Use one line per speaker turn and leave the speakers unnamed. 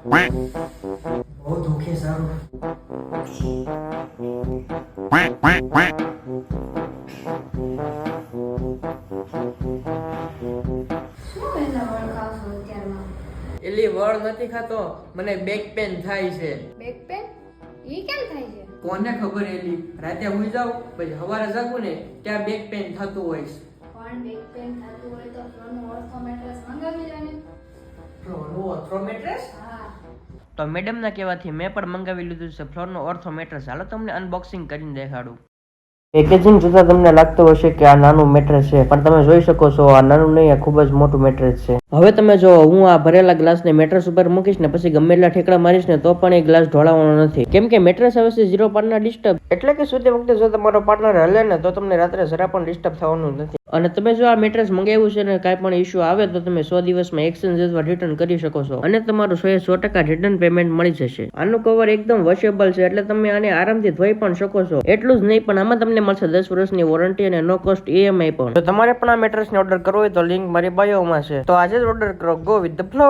બહુ દુખે સારું.
એલી વળ નથી ખાતો, મને બેક પેન થાય છે.
બેક પેન ઈ કેમ થાય છે?
કોને ખબર એલી, રાતે હુઈ જાવ પછી સવારે જાગું ને ત્યાં બેક પેન થતું હોય છે.
પણ બેક પેન થતું હોય તો ફ્લોનો ઓર્થો મેટ્રેસ મંગાવી લે ને.
ફ્લોનો ઓર્થો મેટ્રેસ?
હા.
તો મેડમના કહેવાથી મેં પણ મંગાવી લીધું છે ફ્લોરનો ઓર્થો મેટ્રેસ. હાલો તમને અનબોક્સિંગ કરીને દેખાડું. પેકેજિંગ જોતા તમને લાગતું હશે કે આ નાનું મેટ્રેસ છે, પણ તમે જોઈ શકો છો આ નાનું નહીં, આ ખૂબ જ મોટું મેટ્રેસ છે. હવે તમે જો હું આ ભરેલા ગ્લાસને મેટ્રેસ ઉપર મૂકીશ ને પછી ગમે એટલા ઠેકડા મારીશ ને તો પણ એ ગ્લાસ ઢોળાવાનો નથી, કેમ કે મેટ્રેસ આવે છે 0 પાર્ટનર ડિસ્ટર્બ. એટલે કે સુતી વખતે જો તમારો પાર્ટનર હલે ને તો તમને રાત્રે જરા પણ ડિસ્ટર્બ થવાનું નથી. અને તમે જો આ મેટ્રેસ મંગાવ્યું છે ને કાંઈ પણ ઇશ્યુ આવે તો તમે 100 દિવસમાં એક્સચેન્જ અથવા રિટર્ન કરી શકો છો અને તમારું 100% રિટર્ન પેમેન્ટ મળી જશે. આનું કવર એકદમ વોશેબલ છે એટલે તમે આને આરામથી ધોઈ પણ શકો છો. એટલું જ નહીં પણ આમાં તમને મળશે 10 વર્ષની વોરંટી અને નો કોસ્ટ EMI પણ. તો તમારે પણ આ મેટ્રેસને ઓર્ડર કરવો હોય તો લિંક મારી બાયોમાં છે, તો આજે જ ઓર્ડર કરો. Go with the flow.